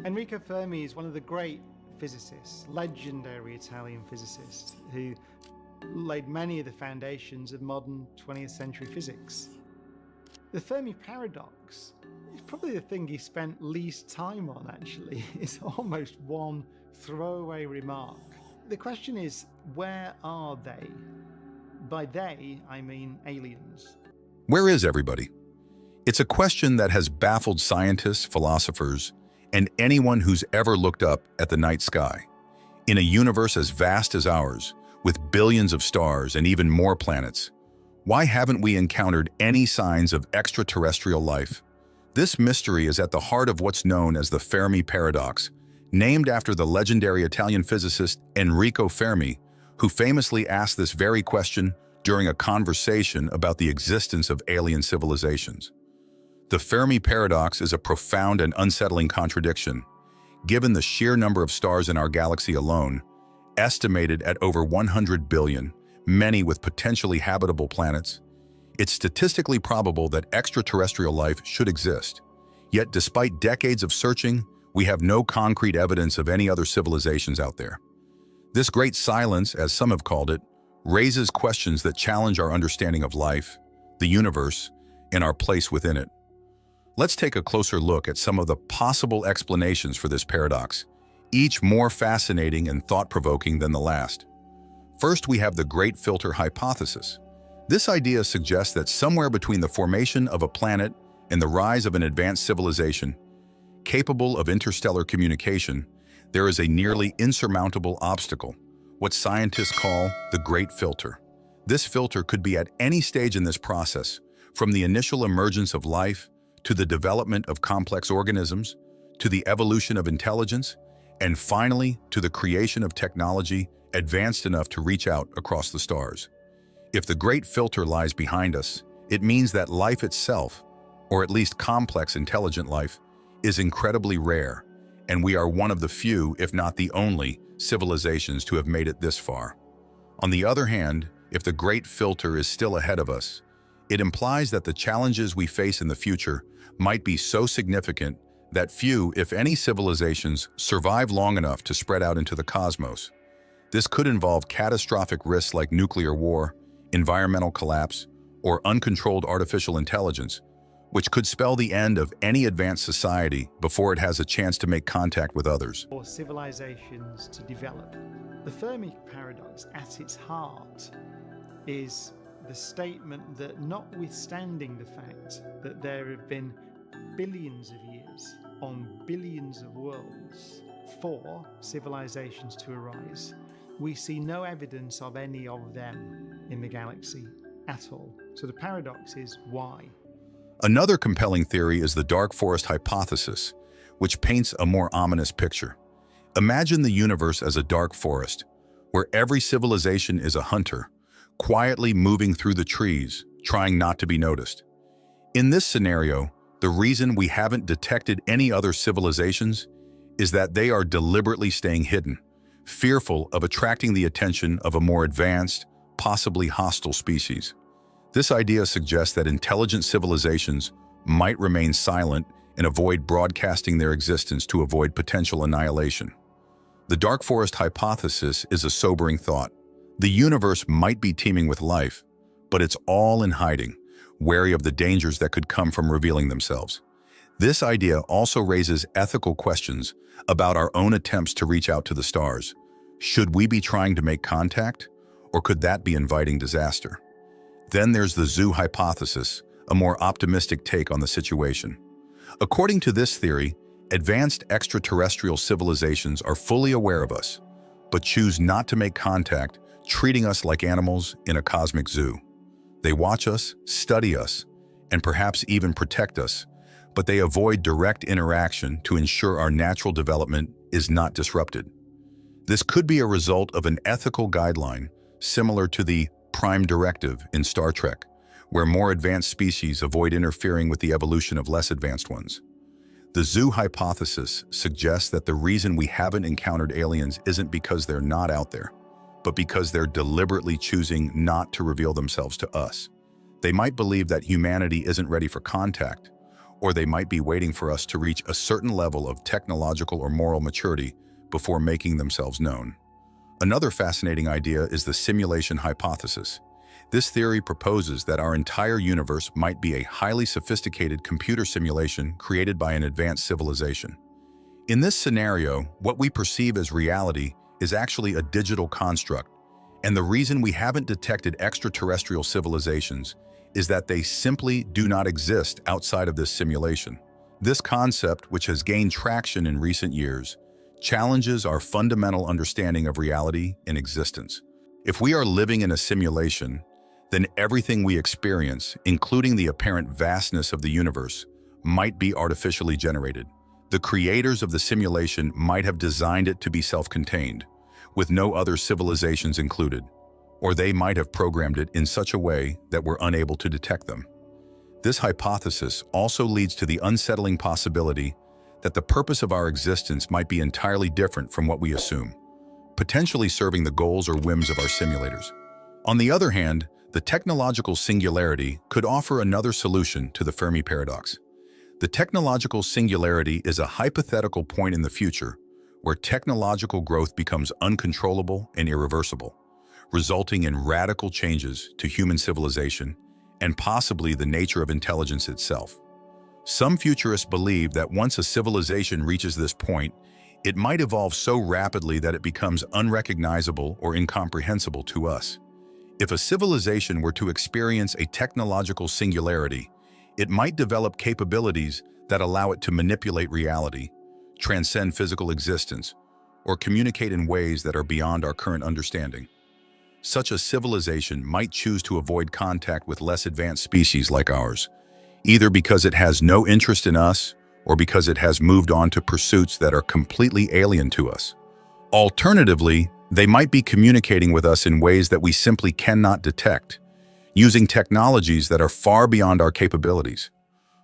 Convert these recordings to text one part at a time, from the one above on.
Enrico Fermi is one of the great physicists, legendary Italian physicist, who laid many of the foundations of modern 20th century physics. The Fermi paradox is probably the thing he spent least time on, actually. It's almost one throwaway remark. The question is, where are they? By they, I mean aliens. Where is everybody? It's a question that has baffled scientists, philosophers, and anyone who's ever looked up at the night sky. In a universe as vast as ours, with billions of stars and even more planets, why haven't we encountered any signs of extraterrestrial life? This mystery is at the heart of what's known as the Fermi paradox, named after the legendary Italian physicist Enrico Fermi, who famously asked this very question during a conversation about the existence of alien civilizations. The Fermi paradox is a profound and unsettling contradiction. Given the sheer number of stars in our galaxy alone, estimated at over 100 billion, many with potentially habitable planets, it's statistically probable that extraterrestrial life should exist. Yet despite decades of searching, we have no concrete evidence of any other civilizations out there. This great silence, as some have called it, raises questions that challenge our understanding of life, the universe, and our place within it. Let's take a closer look at some of the possible explanations for this paradox, each more fascinating and thought-provoking than the last. First, we have the Great Filter hypothesis. This idea suggests that somewhere between the formation of a planet and the rise of an advanced civilization, capable of interstellar communication, there is a nearly insurmountable obstacle, what scientists call the Great Filter. This filter could be at any stage in this process, from the initial emergence of life, to the development of complex organisms, to the evolution of intelligence, and finally to the creation of technology advanced enough to reach out across the stars. If the Great Filter lies behind us, it means that life itself, or at least complex intelligent life, is incredibly rare, and we are one of the few, if not the only, civilizations to have made it this far. On the other hand, if the Great Filter is still ahead of us, it implies that the challenges we face in the future might be so significant that few, if any, civilizations survive long enough to spread out into the cosmos. This could involve catastrophic risks like nuclear war, environmental collapse, or uncontrolled artificial intelligence, which could spell the end of any advanced society before it has a chance to make contact with others. For civilizations to develop. The Fermi paradox, at its heart, is the statement that notwithstanding the fact that there have been billions of years on billions of worlds for civilizations to arise, we see no evidence of any of them in the galaxy at all. So the paradox is why? Another compelling theory is the dark forest hypothesis, which paints a more ominous picture. Imagine the universe as a dark forest, where every civilization is a hunter, quietly moving through the trees, trying not to be noticed. In this scenario, the reason we haven't detected any other civilizations is that they are deliberately staying hidden, fearful of attracting the attention of a more advanced, possibly hostile species. This idea suggests that intelligent civilizations might remain silent and avoid broadcasting their existence to avoid potential annihilation. The dark forest hypothesis is a sobering thought. The universe might be teeming with life, but it's all in hiding, wary of the dangers that could come from revealing themselves. This idea also raises ethical questions about our own attempts to reach out to the stars. Should we be trying to make contact, or could that be inviting disaster? Then there's the zoo hypothesis, a more optimistic take on the situation. According to this theory, advanced extraterrestrial civilizations are fully aware of us, but choose not to make contact, treating us like animals in a cosmic zoo. They watch us, study us, and perhaps even protect us, but they avoid direct interaction to ensure our natural development is not disrupted. This could be a result of an ethical guideline similar to the Prime Directive in Star Trek, where more advanced species avoid interfering with the evolution of less advanced ones. The zoo hypothesis suggests that the reason we haven't encountered aliens isn't because they're not out there, but because they're deliberately choosing not to reveal themselves to us. They might believe that humanity isn't ready for contact, or they might be waiting for us to reach a certain level of technological or moral maturity before making themselves known. Another fascinating idea is the simulation hypothesis. This theory proposes that our entire universe might be a highly sophisticated computer simulation created by an advanced civilization. In this scenario, what we perceive as reality is actually a digital construct, and the reason we haven't detected extraterrestrial civilizations is that they simply do not exist outside of this simulation. This concept, which has gained traction in recent years, challenges our fundamental understanding of reality and existence. If we are living in a simulation, then everything we experience, including the apparent vastness of the universe, might be artificially generated. The creators of the simulation might have designed it to be self-contained, with no other civilizations included, or they might have programmed it in such a way that we're unable to detect them. This hypothesis also leads to the unsettling possibility that the purpose of our existence might be entirely different from what we assume, potentially serving the goals or whims of our simulators. On the other hand, the technological singularity could offer another solution to the Fermi paradox. The technological singularity is a hypothetical point in the future where technological growth becomes uncontrollable and irreversible, resulting in radical changes to human civilization and possibly the nature of intelligence itself. Some futurists believe that once a civilization reaches this point, it might evolve so rapidly that it becomes unrecognizable or incomprehensible to us. If a civilization were to experience a technological singularity, it might develop capabilities that allow it to manipulate reality, transcend physical existence, or communicate in ways that are beyond our current understanding. Such a civilization might choose to avoid contact with less advanced species like ours, either because it has no interest in us or because it has moved on to pursuits that are completely alien to us. Alternatively, they might be communicating with us in ways that we simply cannot detect, using technologies that are far beyond our capabilities.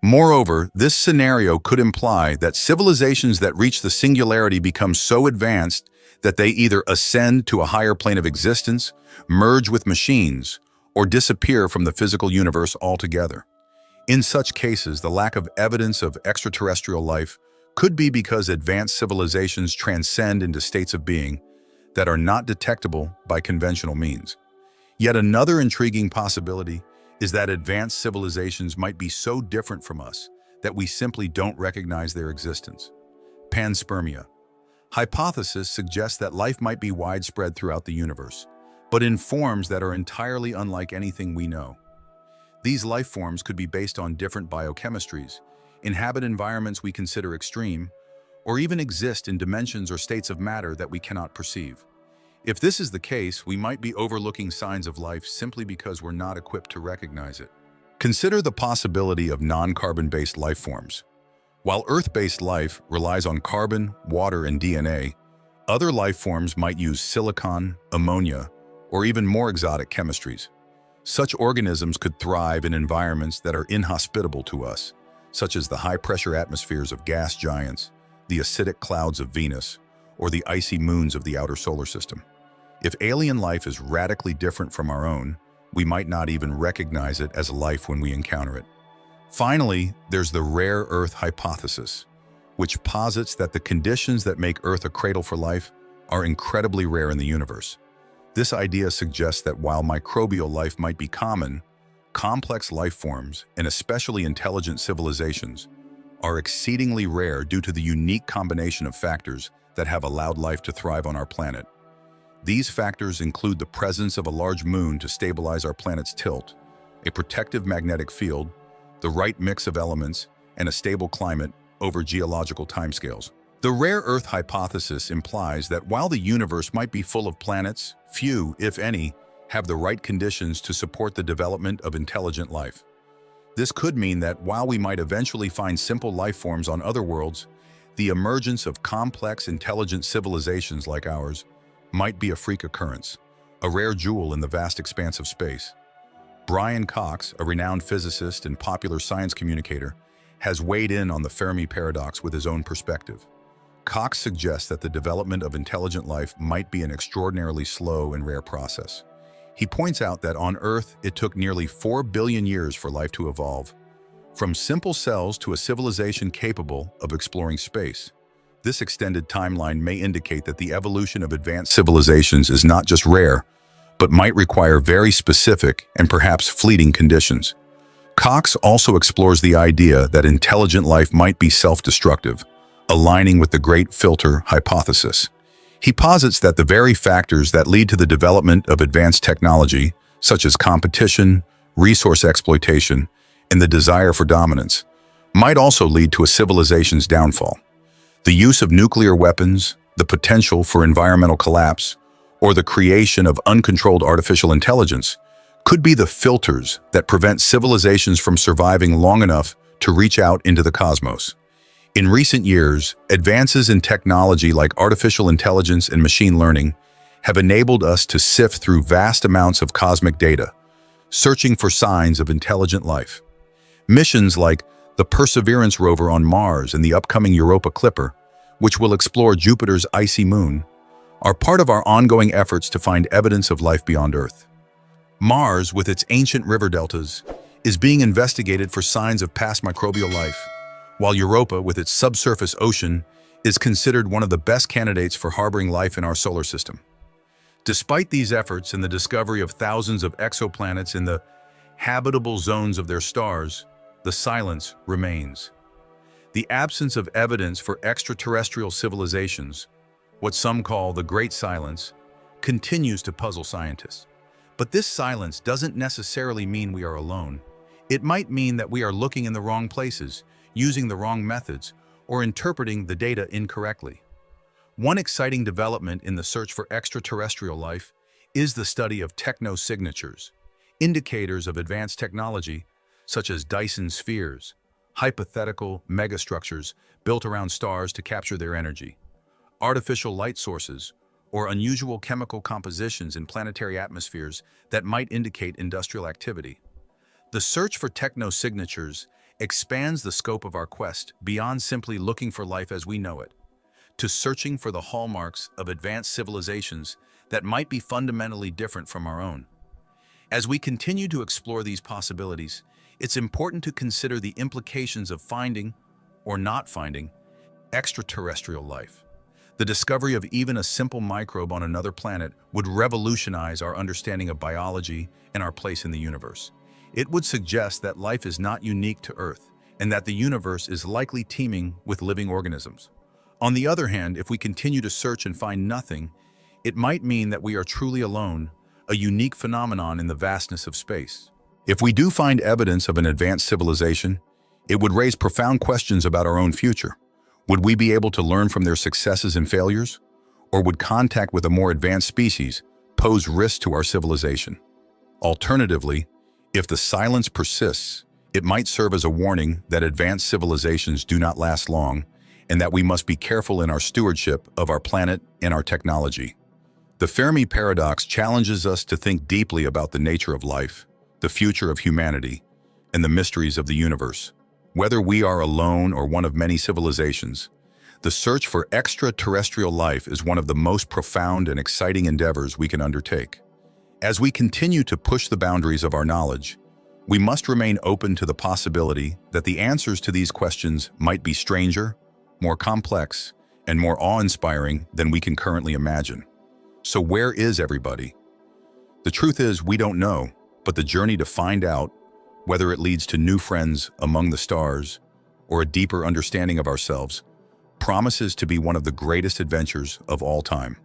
Moreover, this scenario could imply that civilizations that reach the singularity become so advanced that they either ascend to a higher plane of existence, merge with machines, or disappear from the physical universe altogether. In such cases, the lack of evidence of extraterrestrial life could be because advanced civilizations transcend into states of being that are not detectable by conventional means. Yet another intriguing possibility is that advanced civilizations might be so different from us that we simply don't recognize their existence. Panspermia. Hypothesis suggests that life might be widespread throughout the universe, but in forms that are entirely unlike anything we know. These life forms could be based on different biochemistries, inhabit environments we consider extreme, or even exist in dimensions or states of matter that we cannot perceive. If this is the case, we might be overlooking signs of life simply because we're not equipped to recognize it. Consider the possibility of non-carbon-based life forms. While Earth-based life relies on carbon, water, and DNA, other life forms might use silicon, ammonia, or even more exotic chemistries. Such organisms could thrive in environments that are inhospitable to us, such as the high-pressure atmospheres of gas giants, the acidic clouds of Venus, or the icy moons of the outer solar system. If alien life is radically different from our own, we might not even recognize it as life when we encounter it. Finally, there's the rare Earth hypothesis, which posits that the conditions that make Earth a cradle for life are incredibly rare in the universe. This idea suggests that while microbial life might be common, complex life forms, and especially intelligent civilizations, are exceedingly rare due to the unique combination of factors that have allowed life to thrive on our planet. These factors include the presence of a large moon to stabilize our planet's tilt, a protective magnetic field, the right mix of elements, and a stable climate over geological timescales. The rare Earth hypothesis implies that while the universe might be full of planets, few, if any, have the right conditions to support the development of intelligent life. This could mean that while we might eventually find simple life forms on other worlds, the emergence of complex, intelligent civilizations like ours might be a freak occurrence, a rare jewel in the vast expanse of space. Brian Cox, a renowned physicist and popular science communicator, has weighed in on the Fermi paradox with his own perspective. Cox suggests that the development of intelligent life might be an extraordinarily slow and rare process. He points out that on Earth, it took nearly 4 billion years for life to evolve. From simple cells to a civilization capable of exploring space. This extended timeline may indicate that the evolution of advanced civilizations is not just rare, but might require very specific and perhaps fleeting conditions. Cox also explores the idea that intelligent life might be self-destructive, aligning with the Great Filter hypothesis. He posits that the very factors that lead to the development of advanced technology, such as competition, resource exploitation, and the desire for dominance, might also lead to a civilization's downfall. The use of nuclear weapons, the potential for environmental collapse, or the creation of uncontrolled artificial intelligence could be the filters that prevent civilizations from surviving long enough to reach out into the cosmos. In recent years, advances in technology like artificial intelligence and machine learning have enabled us to sift through vast amounts of cosmic data, searching for signs of intelligent life. Missions like the Perseverance rover on Mars and the upcoming Europa Clipper, which will explore Jupiter's icy moon, are part of our ongoing efforts to find evidence of life beyond Earth. Mars, with its ancient river deltas, is being investigated for signs of past microbial life, while Europa, with its subsurface ocean, is considered one of the best candidates for harboring life in our solar system. Despite these efforts and the discovery of thousands of exoplanets in the habitable zones of their stars, the silence remains. The absence of evidence for extraterrestrial civilizations, what some call the Great Silence, continues to puzzle scientists. But this silence doesn't necessarily mean we are alone. It might mean that we are looking in the wrong places, using the wrong methods, or interpreting the data incorrectly. One exciting development in the search for extraterrestrial life is the study of technosignatures, indicators of advanced technology such as Dyson spheres, hypothetical megastructures built around stars to capture their energy, artificial light sources, or unusual chemical compositions in planetary atmospheres that might indicate industrial activity. The search for technosignatures expands the scope of our quest beyond simply looking for life as we know it, to searching for the hallmarks of advanced civilizations that might be fundamentally different from our own. As we continue to explore these possibilities, it's important to consider the implications of finding, or not finding, extraterrestrial life. The discovery of even a simple microbe on another planet would revolutionize our understanding of biology and our place in the universe. It would suggest that life is not unique to Earth, and that the universe is likely teeming with living organisms. On the other hand, if we continue to search and find nothing, it might mean that we are truly alone, a unique phenomenon in the vastness of space. If we do find evidence of an advanced civilization, it would raise profound questions about our own future. Would we be able to learn from their successes and failures? Or would contact with a more advanced species pose risk to our civilization? Alternatively, if the silence persists, it might serve as a warning that advanced civilizations do not last long and that we must be careful in our stewardship of our planet and our technology. The Fermi paradox challenges us to think deeply about the nature of life, the future of humanity, and the mysteries of the universe. Whether we are alone or one of many civilizations, the search for extraterrestrial life is one of the most profound and exciting endeavors we can undertake. As we continue to push the boundaries of our knowledge, we must remain open to the possibility that the answers to these questions might be stranger, more complex, and more awe-inspiring than we can currently imagine. So where is everybody? The truth is, we don't know, but the journey to find out, whether it leads to new friends among the stars or a deeper understanding of ourselves, promises to be one of the greatest adventures of all time.